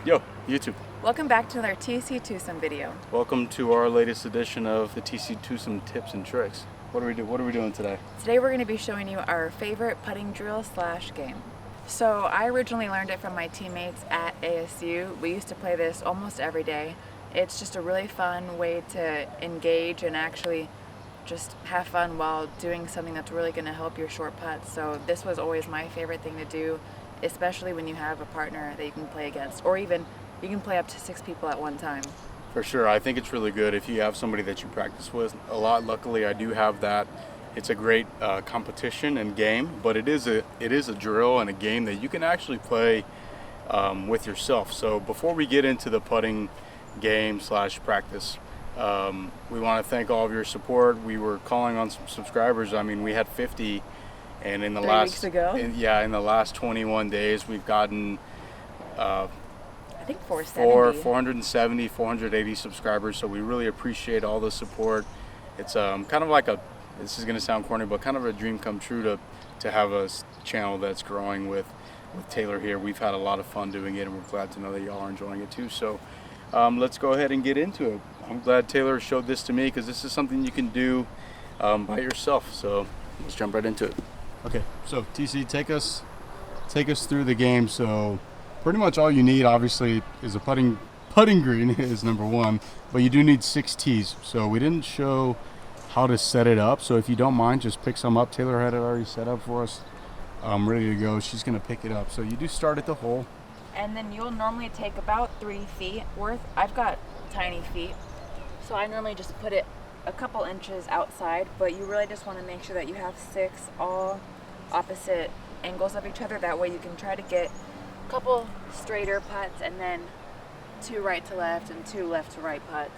Yo, YouTube. Welcome back to another TC Twosome video. Welcome to our latest edition of the TC Twosome tips and tricks. What are we doing today? Today we're going to be showing you our favorite putting drill / game. So I originally learned it from my teammates at ASU. We used to play this almost every day. It's just a really fun way to engage and actually just have fun while doing something that's really going to help your short putts. So this was always my favorite thing to do, especially when you have a partner that you can play against, or even you can play up to 6 people at one time. For sure, I think it's really good if you have somebody that you practice with a lot. Luckily, I do have that. It's a great competition and game, but it is a drill and a game that you can actually play with yourself. So before we get into the putting game / practice, we want to thank all of your support. We were calling on some subscribers. I mean, we had 50, and in the 3 last weeks ago? in the last 21 days, we've gotten I think 470. 480 subscribers. So we really appreciate all the support. It's kind of like this is going to sound corny, but kind of a dream come true to have a channel that's growing with Taylor here. We've had a lot of fun doing it, and we're glad to know that y'all are enjoying it too. So let's go ahead and get into it. I'm glad Taylor showed this to me because this is something you can do by yourself. So let's jump right into it. Okay, so TC, take us through the game. So pretty much all you need, obviously, is a putting green is number one, but you do need 6 tees. So we didn't show how to set it up. So if you don't mind, just pick some up. Taylor had it already set up for us, ready to go. She's gonna pick it up. So you do start at the hole. And then you'll normally take about 3 feet worth. I've got tiny feet, so I normally just put it a couple inches outside, but you really just want to make sure that you have 6 all opposite angles of each other. That way you can try to get a couple straighter putts and then 2 right to left and 2 left to right putts.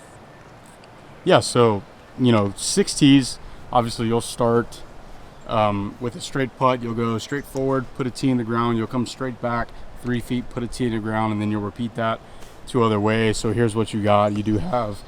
Yeah, so 6 tees. Obviously you'll start with a straight putt. You'll go straight forward, put a tee in the ground, you'll come straight back 3 feet, put a tee in the ground, and then you'll repeat that 2 other ways. So here's what you got. You do have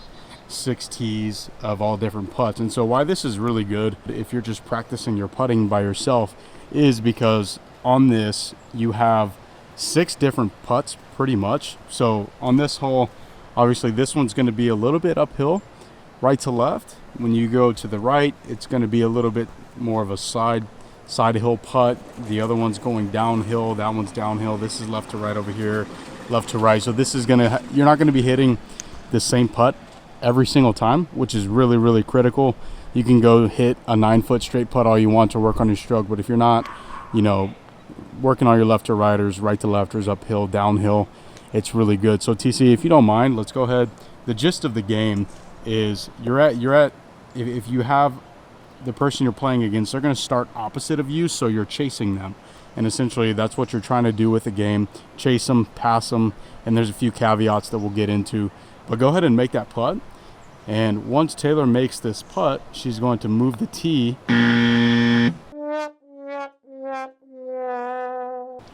6 tees of all different putts. And so why this is really good if you're just practicing your putting by yourself is because on this you have 6 different putts pretty much. So on this hole, obviously this one's going to be a little bit uphill, right to left. When you go to the right, it's going to be a little bit more of a side hill putt. The other one's going downhill. That one's downhill. This is left to right over here, left to right. So this is you're not going to be hitting the same putt every single time, which is really, really critical. You can go hit a 9-foot straight putt all you want to work on your stroke, but if you're not, working on your left to righters, right to lefters, uphill, downhill, it's really good. So TC, if you don't mind, let's go ahead. The gist of the game is if you have the person you're playing against, they're going to start opposite of you, so you're chasing them. And essentially that's what you're trying to do with the game. Chase them, pass them, and there's a few caveats that we'll get into. But go ahead and make that putt. And once Taylor makes this putt, she's going to move the tee.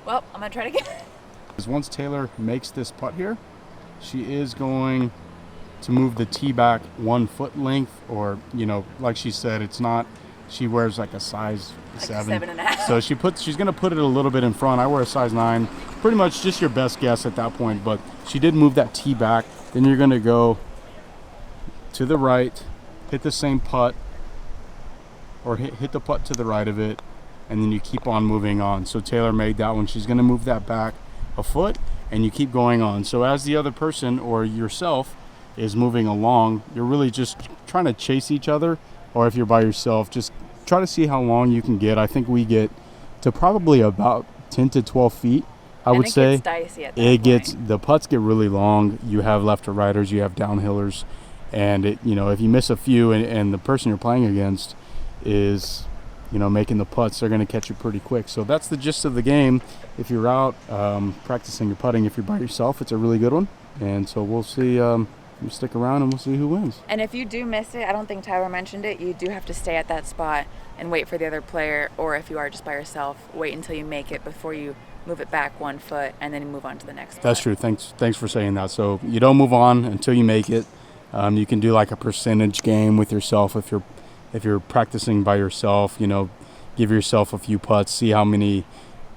Well, I'm going to try to get Once Taylor makes this putt here, she is going to move the tee back 1 foot length, or like she said, it's not, she wears like a size 7, 7.5. so she's going to put it a little bit in front. I wear a size 9, pretty much just your best guess at that point, but she did move that tee back. Then you're going to go to the right, hit the same putt, or hit the putt to the right of it, and then you keep on moving on. So Taylor made that one. She's going to move that back a foot, and you keep going on. So as the other person or yourself is moving along, you're really just trying to chase each other, or if you're by yourself, just try to see how long you can get. I think we get to probably about 10 to 12 feet, I would say. It gets dicey at that point. The putts get really long. You have left to righters, you have downhillers, and if you miss a few and the person you're playing against is making the putts, they're going to catch you pretty quick. So that's the gist of the game. If you're out practicing your putting, if you're by yourself, it's a really good one. And so we'll see. You stick around and we'll see who wins. And if you do miss it, I don't think Tyler mentioned it, you do have to stay at that spot and wait for the other player, or if you are just by yourself, wait until you make it before you move it back 1 foot and then you move on to the next spot. That's true. Thanks for saying that. So you don't move on until you make it. You can do like a percentage game with yourself if you're practicing by yourself. Give yourself a few putts, see how many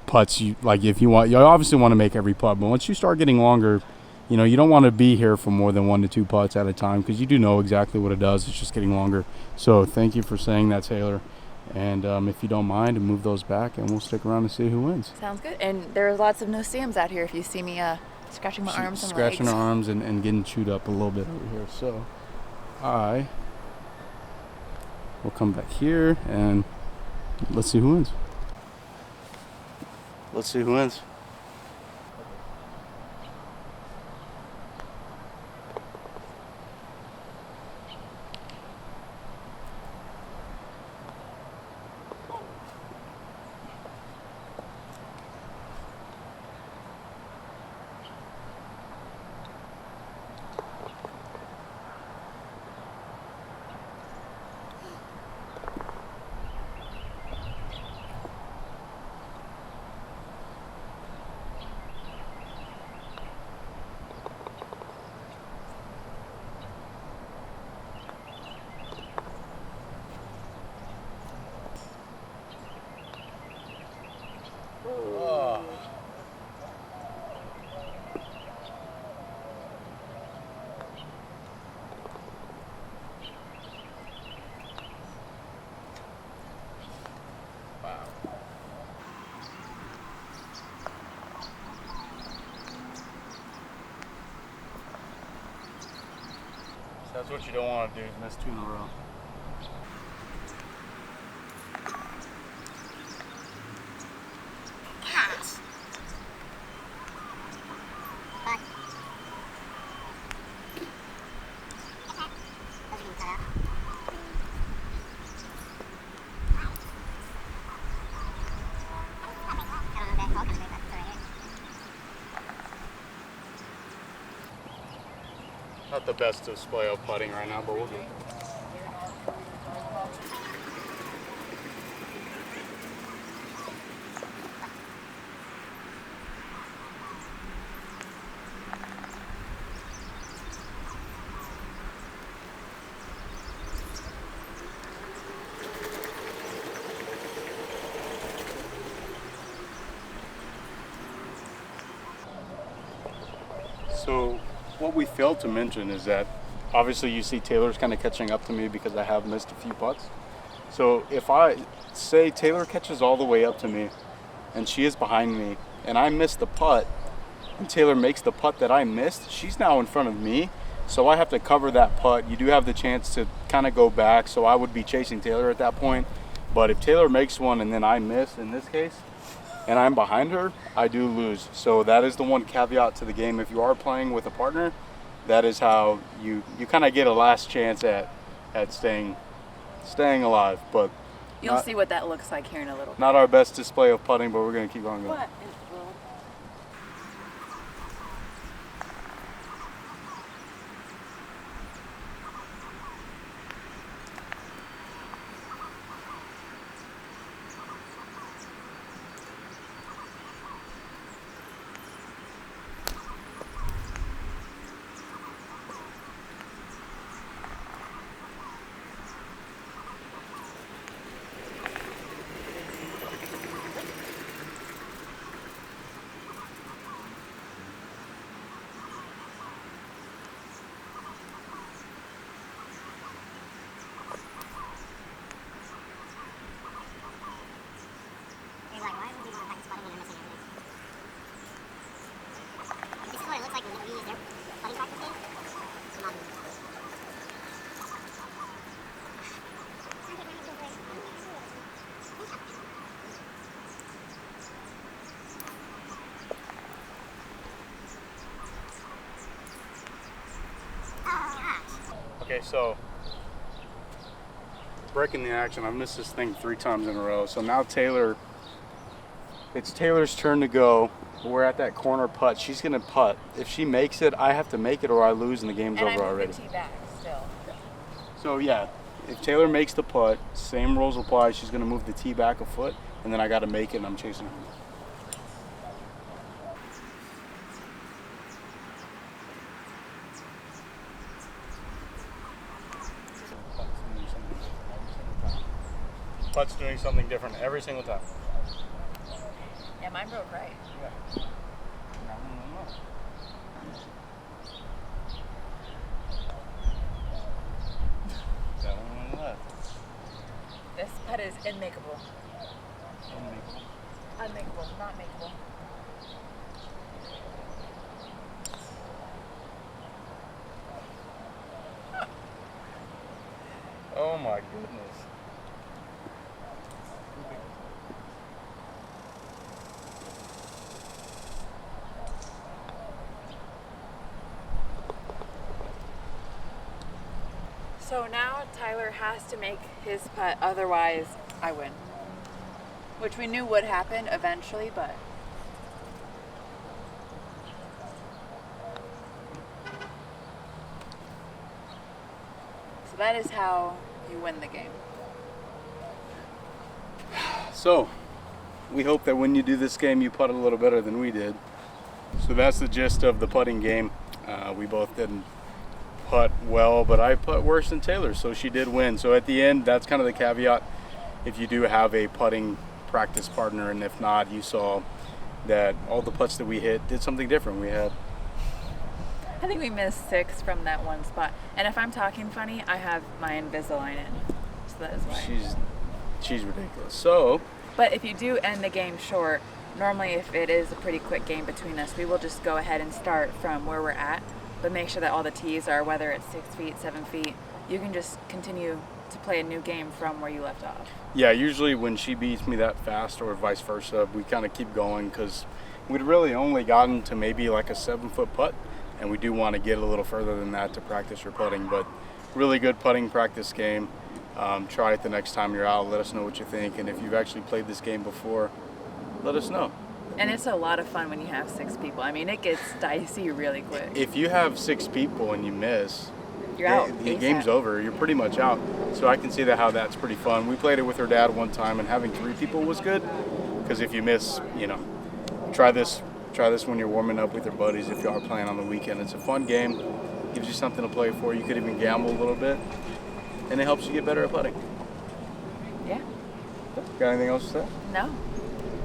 putts you like. If you obviously want to make every putt, but once you start getting longer, you know, you don't want to be here for more than 1 to 2 putts at a time because you do know exactly what it does. It's just getting longer. So thank you for saying that, Taylor. And if you don't mind, move those back, and we'll stick around to see who wins. Sounds good. And there's lots of no-steams out here if you see me scratching my arms and Scratching legs. her arms and getting chewed up a little bit over here. So I will come back here, and let's see who wins. Let's see who wins. That's what you don't want to do, is miss 2 in a row. Not the best display of putting right now, but we'll do it. So what we failed to mention is that obviously you see Taylor's kind of catching up to me because I have missed a few putts. So if I say Taylor catches all the way up to me and she is behind me and I miss the putt and Taylor makes the putt that I missed, she's now in front of me. So I have to cover that putt. You do have the chance to kind of go back. So I would be chasing Taylor at that point. But if Taylor makes one and then I miss in this case, and I'm behind her, I do lose. So that is the one caveat to the game. If you are playing with a partner, that is how you kind of get a last chance at staying alive. But You'll see what that looks like here in a little bit. not our best display of putting, but we're going to keep on going. What? Okay, so breaking the action. I've missed this thing 3 times in a row. So now it's Taylor's turn to go. We're at that corner putt. She's gonna putt. If she makes it, I have to make it or I lose and the game's over already. And I'm back still. So yeah, if Taylor makes the putt, same rules apply. She's gonna move the tee back a foot, and then I gotta make it and I'm chasing her. Putt's doing something different every single time. Yeah, mine broke right. Yeah. Unmakeable. Unmakeable, not makeable. Oh my goodness. So now Tyler has to make his putt, otherwise I win. Which we knew would happen eventually, but so that is how you win the game. So, we hope that when you do this game, you putt a little better than we did. So that's the gist of the putting game. We both didn't putt well, but I putt worse than Taylor, so she did win. So at the end, that's kind of the caveat. If you do have a putting practice partner, and if not, you saw that all the putts that we hit did something different. I think we missed 6 from that one spot. And if I'm talking funny, I have my Invisalign in. So that is why. She's ridiculous. So, but if you do end the game short, normally if it is a pretty quick game between us, we will just go ahead and start from where we're at, but make sure that all the tees are, whether it's 6 feet, 7 feet, you can just continue to play a new game from where you left off. Yeah, usually when she beats me that fast or vice versa, we kind of keep going because we'd really only gotten to maybe like a 7-foot putt, and we do want to get a little further than that to practice your putting. But really good putting practice game. Try it the next time you're out. Let us know what you think, and if you've actually played this game before, let us know. And it's a lot of fun when you have 6 people. I mean, it gets dicey really quick. If you have 6 people and you miss, you're out. The game's over. You're pretty much out. So I can see how that's pretty fun. We played it with her dad one time, and having 3 people was good. Because if you miss, try this when you're warming up with your buddies. If you are playing on the weekend, it's a fun game. Gives you something to play for. You could even gamble a little bit, and it helps you get better at putting. Yeah. Got anything else to say? No.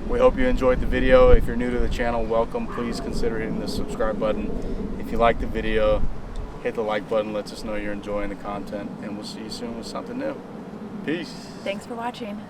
We hope you enjoyed the video. If you're new to the channel, welcome. Please consider hitting the subscribe button. If you like the video, hit the like button. Lets us know you're enjoying the content, and we'll see you soon with something new. Peace. Thanks for watching.